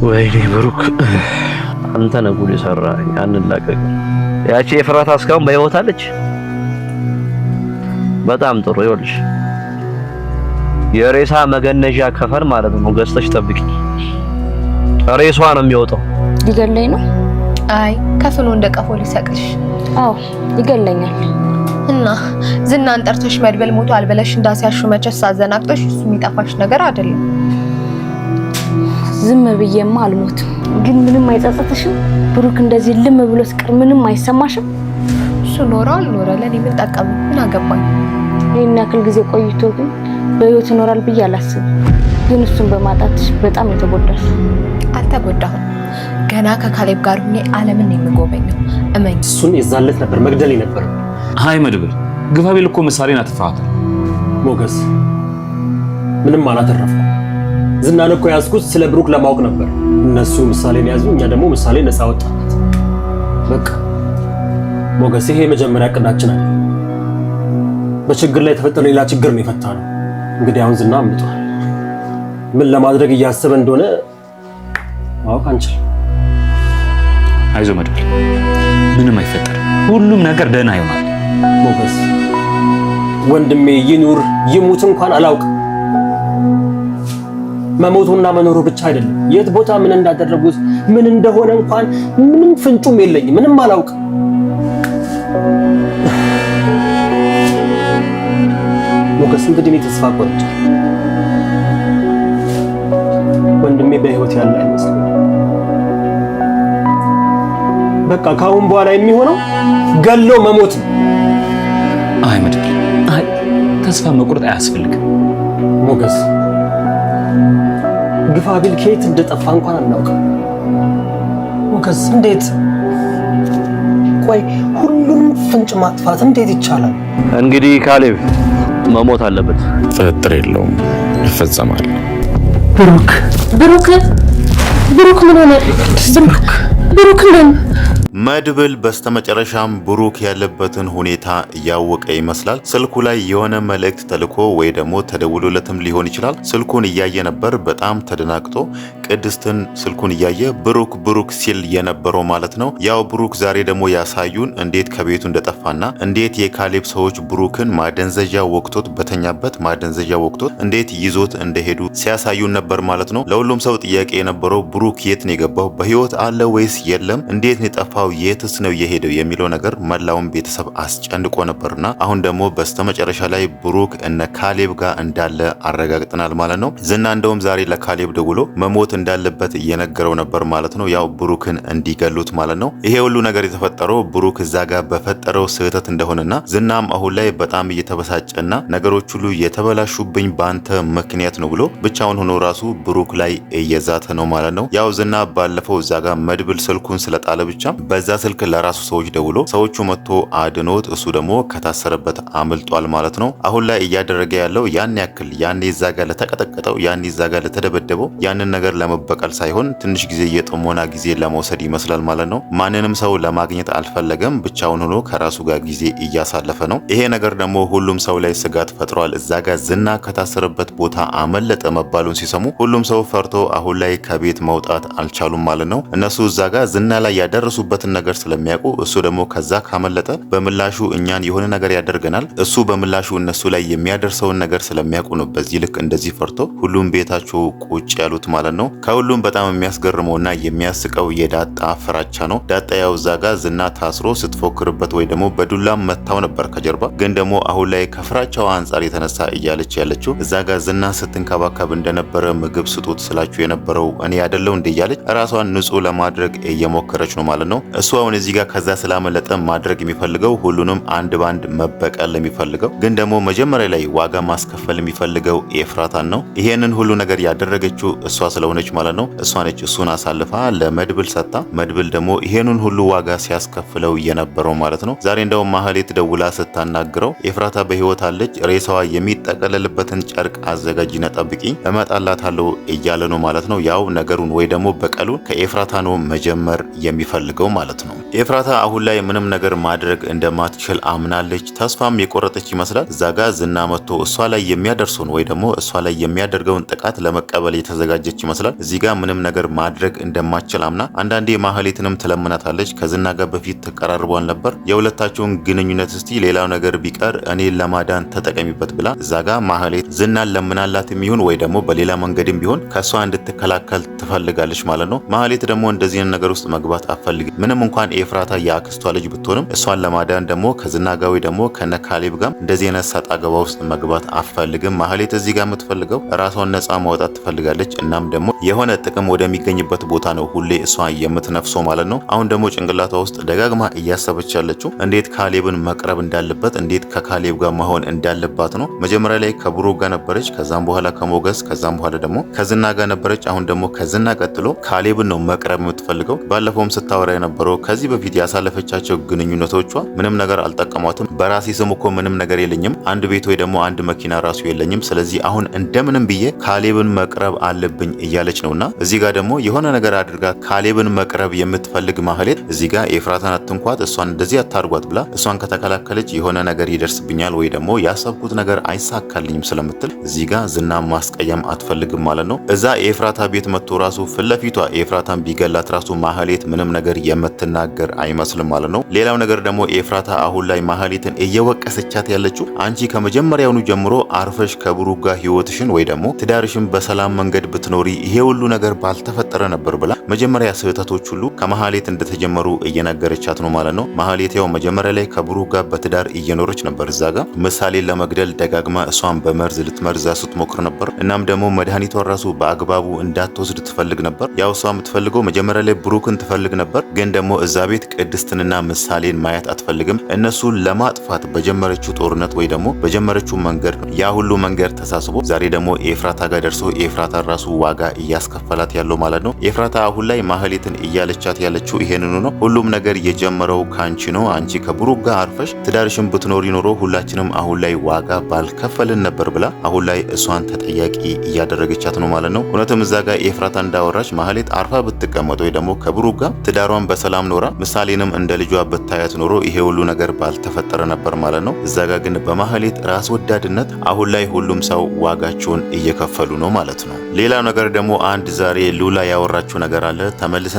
ወይኔ ብሩክ አንተ ነህ ጉድ የሰራኸኝ። አንላቀቅ። ያቺ ኤፍራታ እስካሁን በሕይወት አለች? በጣም ጥሩ። ይኸውልሽ የሬሳ መገነዣ ከፈን ማለት ነው ገዝተሽ ጠብቂ። ሬሷ ነው የሚወጣው። ሊገለኝ ነው? አይ ከፍሎ እንደ ቀፎ ሊሰቅልሽ። አዎ ይገለኛል። እና ዝናን ጠርተሽ መድበል ሞቷል ብለሽ እንዳሲያሹ መቸስ አዘናግተሽ እሱ የሚጠፋሽ ነገር አይደለም። ዝም ብዬማ አልሞትም። ግን ምንም አይጸጽትሽም? ብሩክ እንደዚህ ልም ብሎ ስቅር ምንም አይሰማሽም? እሱ ኖረ አልኖረ ለኔ ምን ጠቀመ? ምን አገባኝ? ይሄን ያክል ጊዜ ቆይቶ ግን በህይወት ይኖራል ብዬ አላስብም። ግን እሱን በማጣትሽ በጣም የተጎዳሽ። አልተጎዳሁም። ገና ከካሌብ ጋር ሆኜ ዓለምን የሚጎበኘው እመኝ። እሱን የዛለት ነበር መግደል ነበር። ሃይ መድብል ግፋቢል እኮ ምሳሌን አትፋታ። ሞገስ ምንም አላተረፈም። ዝናን እኮ ያዝኩት ስለ ብሩክ ለማወቅ ነበር። እነሱ ምሳሌን ያዙ፣ እኛ ደግሞ ምሳሌ ነፃ ወጣናት። በቃ ሞገስ ይሄ የመጀመሪያ ዕቅዳችን አለ። በችግር ላይ የተፈጠረ ሌላ ችግር ነው የፈታነው። እንግዲህ አሁን ዝና አምልጧል። ምን ለማድረግ እያሰበ እንደሆነ ማወቅ አንችልም። አይዞህ መድብል ምንም አይፈጠርም። ሁሉም ነገር ደህና ይሆናል። ሞገስ ወንድሜ ይኑር ይሙት እንኳን አላውቅም። መሞቱና መኖሩ ብቻ አይደለም የት ቦታ ምን እንዳደረጉት ምን እንደሆነ እንኳን ምንም ፍንጩም የለኝም። ምንም አላውቅም። ሞገስ እንግዲህ እኔ ተስፋ ቆርጫለሁ። ወንድሜ በህይወት ያለ አይመስልም። በቃ ካሁን በኋላ የሚሆነው ገሎ መሞት ነው። አይ መድብል አይ ተስፋ መቁረጥ አያስፈልግም። ሞገስ ግፋቢል ከየት እንደጠፋ እንኳን አናውቅም። ሞገስ እንዴት ቆይ ሁሉንም ፍንጭ ማጥፋት እንዴት ይቻላል? እንግዲህ ካሌብ መሞት አለበት። ጥርጥር የለውም ይፈጸማል። ብሩክ ምን ሆነ? ብሩክ ምን መድብል በስተመጨረሻም ብሩክ ያለበትን ሁኔታ እያወቀ ይመስላል። ስልኩ ላይ የሆነ መልእክት ተልኮ ወይ ደግሞ ተደውሎለትም ሊሆን ይችላል። ስልኩን እያየ ነበር። በጣም ተደናግጦ ቅድስትን ስልኩን እያየ ብሩክ ሲል የነበረው ማለት ነው። ያው ብሩክ ዛሬ ደግሞ ያሳዩን እንዴት ከቤቱ እንደጠፋና እንዴት የካሌብ ሰዎች ብሩክን ማደንዘዣ ወቅቶት በተኛበት ማደንዘዣ ወቅቶት እንዴት ይዞት እንደሄዱ ሲያሳዩን ነበር ማለት ነው። ለሁሉም ሰው ጥያቄ የነበረው ብሩክ የት ነው የገባው? በህይወት አለ ወይስ የለም? እንዴት ነው የጠፋው? የትስ ነው የሄደው የሚለው ነገር መላውን ቤተሰብ አስጨንቆ ነበርና አሁን ደግሞ በስተመጨረሻ ላይ ብሩክ እነ ካሌብ ጋር እንዳለ አረጋግጠናል ማለት ነው። ዝና እንደውም ዛሬ ለካሌብ ደውሎ መሞት እንዳለበት እየነገረው ነበር ማለት ነው። ያው ብሩክን እንዲገሉት ማለት ነው። ይሄ ሁሉ ነገር የተፈጠረው ብሩክ እዛ ጋር በፈጠረው ስህተት እንደሆነና ዝናም አሁን ላይ በጣም እየተበሳጨና ነገሮች ሁሉ የተበላሹብኝ ባንተ ምክንያት ነው ብሎ ብቻውን ሆኖ ራሱ ብሩክ ላይ እየዛተ ነው ማለት ነው። ያው ዝና ባለፈው እዛ ጋር መድብል ስልኩን ስለጣለ ብቻ በዛ ስልክ ለራሱ ሰዎች ደውሎ ሰዎቹ መጥቶ አድኖት እሱ ደግሞ ከታሰረበት አምልጧል ማለት ነው። አሁን ላይ እያደረገ ያለው ያን ያክል ያኔ እዛ ጋር ለተቀጠቀጠው ያኔ እዛ ጋር ለተደበደበው ያንን ነገር ለመበቀል ሳይሆን ትንሽ ጊዜ የጥሞና ጊዜ ለመውሰድ ይመስላል ማለት ነው። ማንንም ሰው ለማግኘት አልፈለገም። ብቻውን ሆኖ ከራሱ ጋር ጊዜ እያሳለፈ ነው። ይሄ ነገር ደግሞ ሁሉም ሰው ላይ ስጋት ፈጥሯል። እዛ ጋር ዝና ከታሰረበት ቦታ አመለጠ መባሉን ሲሰሙ ሁሉም ሰው ፈርቶ አሁን ላይ ከቤት መውጣት አልቻሉም ማለት ነው። እነሱ እዛ ጋር ዝና ላይ ያደረሱበትን ነገር ስለሚያውቁ እሱ ደግሞ ከዛ ካመለጠ በምላሹ እኛን የሆነ ነገር ያደርገናል። እሱ በምላሹ እነሱ ላይ የሚያደርሰውን ነገር ስለሚያውቁ ነው በዚህ ልክ እንደዚህ ፈርቶ ሁሉም ቤታቸው ቁጭ ያሉት ማለት ነው። ከሁሉም በጣም የሚያስገርመውና የሚያስቀው የዳጣ ፍራቻ ነው። ዳጣ ያው እዛ ጋር ዝና ታስሮ ስትፎክርበት ወይ ደግሞ በዱላም መታው ነበር ከጀርባ ግን ደግሞ አሁን ላይ ከፍራቻው አንጻር የተነሳ እያለች ያለችው እዛ ጋር ዝና ስትንከባከብ እንደነበረ ምግብ ስጡት ስላችሁ የነበረው እኔ ያደለው እንደ እያለች ራሷን ንጹህ ለማድረግ እየሞከረች ነው ማለት ነው። እሱ አሁን እዚህ ጋር ከዛ ስላመለጠ ማድረግ የሚፈልገው ሁሉንም አንድ ባንድ መበቀል የሚፈልገው ግን ደግሞ መጀመሪያ ላይ ዋጋ ማስከፈል የሚፈልገው ኤፍራታን ነው። ይሄንን ሁሉ ነገር ያደረገችው እሷ ስለሆነች ማለት ነው። እሷ ነች እሱን አሳልፋ ለመድብል ሰጣ። መድብል ደግሞ ይሄንን ሁሉ ዋጋ ሲያስከፍለው የነበረው ማለት ነው። ዛሬ እንደውም ማህሌት ደውላ ስታናግረው ኤፍራታ በህይወት አለች፣ ሬሳዋ የሚጠቀለልበትን ጨርቅ አዘጋጅና ጠብቂኝ እመጣላታለሁ እያለ ነው ማለት ነው። ያው ነገሩን ወይ ደግሞ በቀሉን ከኤፍራታ ነው መጀመር የሚፈልገው ማለት ነው። ኤፍራታ አሁን ላይ ምንም ነገር ማድረግ እንደማትችል አምናለች። ተስፋም የቆረጠች ይመስላል። እዛ ጋር ዝና መጥቶ እሷ ላይ የሚያደርሰውን ወይ ደግሞ እሷ ላይ የሚያደርገውን ጥቃት ለመቀበል የተዘጋጀች ይመስላል። እዚህ ጋር ምንም ነገር ማድረግ እንደማትችል አምና አንዳንዴ ማህሌትንም ትለምናታለች። ከዝና ጋር በፊት ተቀራርቧል ነበር። የሁለታቸውን ግንኙነት እስቲ ሌላው ነገር ቢቀር እኔ ለማዳን ተጠቀሚበት ብላ እዛ ጋር ማህሌት ዝናን ለምናላት የሚሆን ወይ ደግሞ በሌላ መንገድም ቢሆን ከሷ እንድትከላከል ትፈልጋለች ማለት ነው። ማህሌት ደግሞ እንደዚህ ነገር ውስጥ መግባት አትፈልግም። ምንም እንኳን ኤፍራታ የአክስቷ ልጅ ብትሆንም እሷን ለማዳን ደግሞ ከዝና ጋር ወይ ደግሞ ከነካሌብ ጋር እንደዚህ አይነት ሰጣ ገባ ውስጥ መግባት አትፈልግም። ማህሌት እዚህ ጋር የምትፈልገው ራሷን ነፃ ማውጣት ትፈልጋለች። እናም ደግሞ የሆነ ጥቅም ወደሚገኝበት ቦታ ነው ሁሌ እሷ የምትነፍሰው ማለት ነው። አሁን ደግሞ ጭንቅላቷ ውስጥ ደጋግማ እያሰበች ያለችው እንዴት ካሌብን መቅረብ እንዳለበት፣ እንዴት ከካሌብ ጋር መሆን እንዳለባት ነው። መጀመሪያ ላይ ከብሩክ ጋር ነበረች፣ ከዛም በኋላ ከሞገስ፣ ከዛም በኋላ ደግሞ ከዝና ጋር ነበረች። አሁን ደግሞ ከዝና ቀጥሎ ካሌብን ነው መቅረብ የምትፈልገው። ባለፈውም ስታወራ የነበረው ከዚህ በፊት ያሳለፈቻቸው ግንኙነቶቿ ምንም ነገር አልጠቀሟትም። በራሴ ስም እኮ ምንም ነገር የለኝም፣ አንድ ቤት ወይ ደግሞ አንድ መኪና ራሱ የለኝም። ስለዚህ አሁን እንደምንም ብዬ ካሌብን መቅረብ አለብኝ እያለች ነውና እዚህ ጋር ደግሞ የሆነ ነገር አድርጋ ካሌብን መቅረብ የምትፈልግ ማህሌት እዚህ ጋር ኤፍራታን አትንኳት፣ እሷን እንደዚህ አታርጓት ብላ እሷን ከተከላከለች የሆነ ነገር ይደርስብኛል ወይ ደግሞ ያሰብኩት ነገር አይሳካልኝም ስለምትል እዚህ ጋር ዝና ማስቀየም አትፈልግም ማለት ነው። እዛ ኤፍራታ ቤት መጥቶ ራሱ ፍለፊቷ ኤፍራታን ቢገላት ራሱ ማህሌት ምንም ነገር የምትናገር አይመስልም ማለት ነው። ሌላው ነገር ደግሞ ኤፍራታ አሁን ላይ ማህሌትን እየወቀሰቻት ያለችው አንቺ ከመጀመሪያውኑ ጀምሮ አርፈሽ ከብሩክ ጋር ህይወትሽን ወይ ደግሞ ትዳርሽን በሰላም መንገድ ብትኖሪ ይሄ ሁሉ ነገር ባልተፈጠረ ነበር ብላ መጀመሪያ ስህተቶች ሁሉ ከማህሌት እንደተጀመሩ እየነገረቻት ነው ማለት ነው። ማህሌት ያው መጀመሪያ ላይ ከብሩክ ጋር በትዳር እየኖረች ነበር። እዛ ጋር ምሳሌን ለመግደል ደጋግማ እሷን በመርዝ ልትመርዛ ስትሞክር ነበር። እናም ደግሞ መድኃኒቷን ራሱ በአግባቡ እንዳትወስድ ትፈልግ ነበር። ያው እሷ የምትፈልገው መጀመሪያ ላይ ብሩክን ትፈልግ ነበር፣ ግን ደግሞ እዛ ቤት ቅድስትንና ምሳሌን ማየት አትፈልግም። እነሱን ለማጥፋት በጀመረችው ጦርነት ወይ ደግሞ በጀመረችው መንገድ ነው ያ ሁሉ መንገድ ተሳስቦ ዛሬ ደግሞ ኤፍራታ ጋር ደርሶ ኤፍራታ ራሱ ዋጋ እያስከፈላት ያለው ማለት ነው። ኤፍራታ አሁን ላይ ማህሌትን እያለቻት ያለችው ይሄንኑ ነው። ሁሉም ነገር የጀመረው ካንቺ ነው። አንቺ ከብሩክ ጋር አርፈሽ ትዳርሽን ብትኖሪ ኖሮ ሁላችንም አሁን ላይ ዋጋ ባልከፈልን ነበር ብላ አሁን ላይ እሷን ተጠያቂ እያደረገቻት ነው ማለት ነው። እውነትም እዛ ጋር ኤፍራታ እንዳወራች ማህሌት አርፋ ብትቀመጥ ወይ ደግሞ ከብሩክ ጋር ትዳሯን በሰላም ኖራ ምሳሌንም እንደ ልጇ ብታያት ኖሮ ይሄ ሁሉ ነገር ባልተፈጠረ ነበር ማለት ነው። እዛ ጋር ግን በማህሌት ራስ ወዳድነት አሁን ላይ ሁሉም ሰው ዋጋቸውን እየከፈሉ ነው ማለት ነው። ሌላ ነገር ደግሞ አንድ ዛሬ ሉላ ያወራችው ነገር አለ።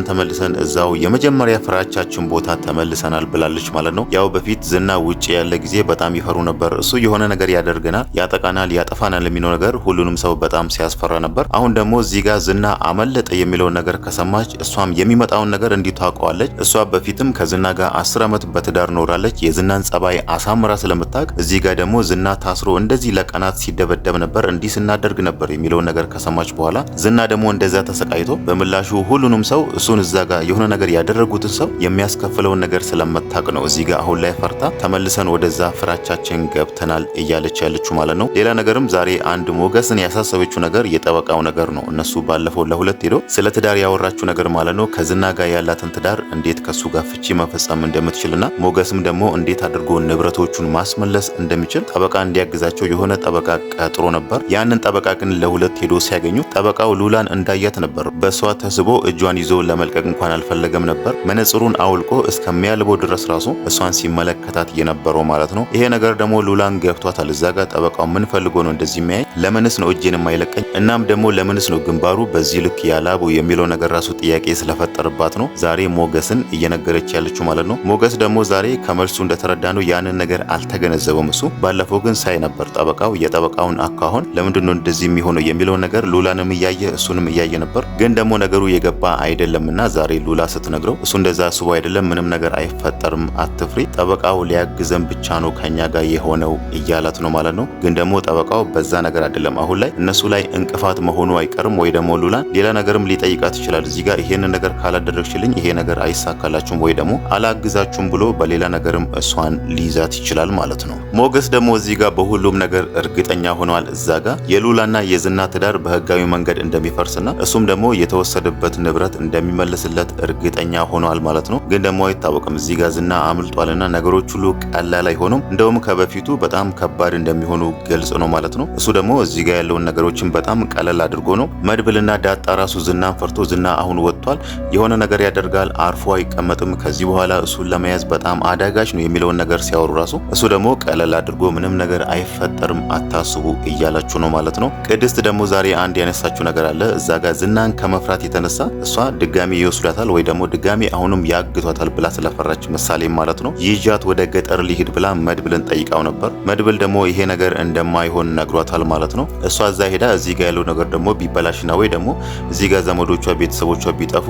ተመልሰን እዛው የመጀመሪያ ፍራቻችን ቦታ ተመልሰናል ብላለች ማለት ነው። ያው በፊት ዝና ውጪ ያለ ጊዜ በጣም ይፈሩ ነበር። እሱ የሆነ ነገር ያደርገናል፣ ያጠቃናል፣ ያጠፋናል የሚለው ነገር ሁሉንም ሰው በጣም ሲያስፈራ ነበር። አሁን ደግሞ እዚህ ጋር ዝና አመለጠ የሚለውን ነገር ከሰማች እሷም የሚመጣውን ነገር እንዲሁ ታውቀዋለች። እሷ በፊትም ከዝና ጋር 10 ዓመት በትዳር ኖራለች። የዝናን ጸባይ አሳምራ ስለምታውቅ እዚህ ጋር ደግሞ ዝና ታስሮ እንደዚህ ለቀናት ሲደበደብ ነበር፣ እንዲህ ስናደርግ ነበር የሚለውን ነገር ከሰማች በኋላ ዝና ደግሞ እንደዛ ተሰቃይቶ በምላሹ ሁሉንም ሰው እሱን እዛ ጋር የሆነ ነገር ያደረጉትን ሰው የሚያስከፍለውን ነገር ስለምታውቅ ነው እዚህ ጋር አሁን ላይ ፈርታ ተመልሰን ወደዛ ፍራቻችን ገብተናል እያለች ያለችው ማለት ነው። ሌላ ነገርም ዛሬ አንድ ሞገስን ያሳሰበችው ነገር የጠበቃው ነገር ነው። እነሱ ባለፈው ለሁለት ሄዶ ስለ ትዳር ያወራችው ነገር ማለት ነው። ከዝና ጋር ያላትን ትዳር እንዴት ከሱ ጋር ፍቺ መፈጸም እንደምትችልና ሞገስም ደግሞ እንዴት አድርጎ ንብረቶቹን ማስመለስ እንደሚችል ጠበቃ እንዲያግዛቸው የሆነ ጠበቃ ቀጥሮ ነበር። ያንን ጠበቃ ግን ለሁለት ሄዶ ሲያገኙ ጠበቃው ሉላን እንዳያት ነበር። በሷ ተስቦ እጇን ይዞ ለመልቀቅ እንኳን አልፈለገም ነበር። መነጽሩን አውልቆ እስከሚያልበው ድረስ ራሱ እሷን ሲመለከታት የነበረው ማለት ነው። ይሄ ነገር ደግሞ ሉላን ገብቷታል። እዛ ጋር ጠበቃው ምን ፈልጎ ነው እንደዚህ የሚያይ? ለምንስ ነው እጄን የማይለቀኝ? እናም ደግሞ ለምንስ ነው ግንባሩ በዚህ ልክ ያላቡ የሚለው ነገር ራሱ ጥያቄ ስለፈጠረባት ነው ዛሬ ሞገስን እየነገረች ያለችው ማለት ነው። ሞገስ ደግሞ ዛሬ ከመልሱ እንደተረዳ ነው ያንን ነገር አልተገነዘበም። እሱ ባለፈው ግን ሳይ ነበር ጠበቃው የጠበቃውን አካሆን ለምንድነው እንደዚህ የሚሆነው የሚለው ነገር ሉላንም እያየ እሱንም እያየ ነበር። ግን ደግሞ ነገሩ የገባ አይደለምና ዛሬ ሉላ ስትነግረው እሱ እንደዛ አስቦ አይደለም፣ ምንም ነገር አይፈጠርም፣ አትፍሪ፣ ጠበቃው ሊያግዘን ብቻ ነው ከኛ ጋር የሆነው እያላት ነው ማለት ነው። ግን ደግሞ ጠበቃው በዛ ነገር አይደለም አሁን ላይ እነሱ ላይ እንቅፋት መሆኑ አይቀርም። ወይ ደግሞ ሉላን ሌላ ነገርም ሊጠይቃት ይችላል። እዚህ ጋር ይሄንን ነገር ካላደረግሽልኝ ይሄ ነገር አይሳካላችሁም ወይ ደግሞ አላግዛችሁም ብሎ በሌላ ነገርም እሷን ሊይዛት ይችላል ማለት ነው። ሞገስ ደግሞ እዚህ ጋር በሁሉም ነገር እርግጠኛ ሆኗል። እዛ ጋር የሉላና የዝና ትዳር በህጋዊ መንገድ እንደሚፈርስና እሱም ደግሞ የተወሰደበት ንብረት እንደሚመለስለት እርግጠኛ ሆኗል ማለት ነው። ግን ደግሞ አይታወቅም እዚህ ጋር ዝና አምልጧልና ነገሮች ሁሉ ቀላል አይሆኑም። እንደውም ከበፊቱ በጣም ከባድ እንደሚሆኑ ግልጽ ነው ማለት ነው። እሱ ደግሞ እዚህ ጋር ያለውን ነገሮችን በጣም ቀለል አድርጎ ነው። መድብልና ዳጣ ራሱ ዝናን ፈርቶ ዝና አሁን ወጥቷል፣ የሆነ ነገር ያደርጋል፣ አርፎ አይቀመጥም፣ ከዚህ በኋላ እሱን ለመያዝ በጣም አዳጋች ነው የሚለውን ነገር ሲያወሩ ራሱ እሱ ደግሞ ቀለል አድርጎ ምንም ነገር አይፈጠርም አታስቡ እያላችሁ ነው ማለት ነው። ቅድስት ደግሞ ዛሬ አንድ ያነሳችው ነገር አለ። እዛ ጋር ዝናን ከመፍራት የተነሳ እሷ ድጋሚ ይወስዳታል ወይ ደግሞ ድጋሚ አሁንም ያግቷታል ብላ ስለፈራች ምሳሌ ማለት ነው ይጃት ወደ ገጠር ሊሄድ ብላ መድብልን ጠይቃው ነበር። መድብል ደግሞ ይሄ ነገር እንደማይሆን ነግሯታል ማለት ነው። እሷ እዛ ሄዳ እዚህ ጋር ያለው ነገር ደግሞ ቢበላሽና ወይ ደግሞ እዚህ ጋር ዘመዶቿ ቤተሰቦቿ ቢጠፉ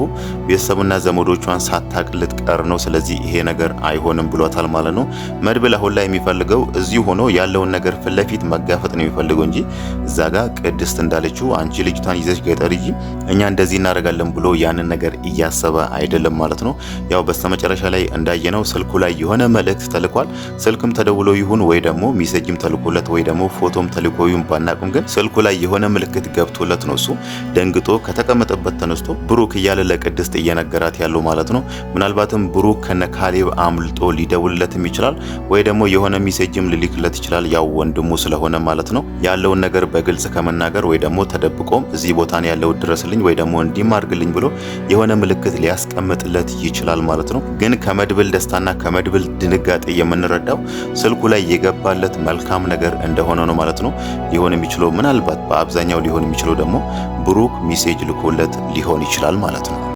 ቤተሰብና ዘመዶቿን ሳታቅ ልትቀር ነው። ስለዚህ ይሄ ነገር አይሆንም ብሏታል ማለት ነው። መድብል አሁን ላይ የሚፈልገው እዚህ ሆኖ ያለውን ነገር ፊት ለፊት መጋፈጥ ነው የሚፈልገው እንጂ እዛ ጋር ቅድስት እንዳለችው አንቺ ልጅቷን ይዘሽ ገጠር ሂጂ እኛ እንደዚህ እናደርጋለን ብሎ ያንን ነገር እያሰበ አይደለም ማለት ነው። ያው በስተመጨረሻ ላይ እንዳየነው ስልኩ ላይ የሆነ መልእክት ተልኳል። ስልክም ተደውሎ ይሁን ወይ ደግሞ ሜሴጅም ተልኮለት ወይ ደግሞ ፎቶም ተልኮ ይሁን ባናቁም ግን ስልኩ ላይ የሆነ ምልክት ገብቶለት ነው እሱ ደንግጦ ከተቀመጠበት ተነስቶ ብሩክ እያለ ለቅድስት እየነገራት ያለው ማለት ነው። ምናልባትም ብሩክ ከነ ካሌብ አምልጦ ሊደውልለትም ይችላል ወይ ደግሞ የሆነ ሜሴጅም ሊልክለት ይችላል። ያው ወንድሙ ስለሆነ ማለት ነው ያለውን ነገር በግልጽ ከመናገር ወይ ደግሞ ተደብቆም እዚህ ቦታ ነው ያለው ድረስልኝ ወይ ደግሞ እንዲማርግልኝ ብሎ የሆነ ምልክት ሊያስቀምጥለት ይችላል ማለት ነው። ግን ከመድብል ደስታና ከመድብል ድንጋጤ የምንረዳው ስልኩ ላይ የገባለት መልካም ነገር እንደሆነ ነው ማለት ነው። ሊሆን የሚችለው ምናልባት በአብዛኛው ሊሆን የሚችለው ደግሞ ብሩክ ሜሴጅ ልኮለት ሊሆን ይችላል ማለት ነው።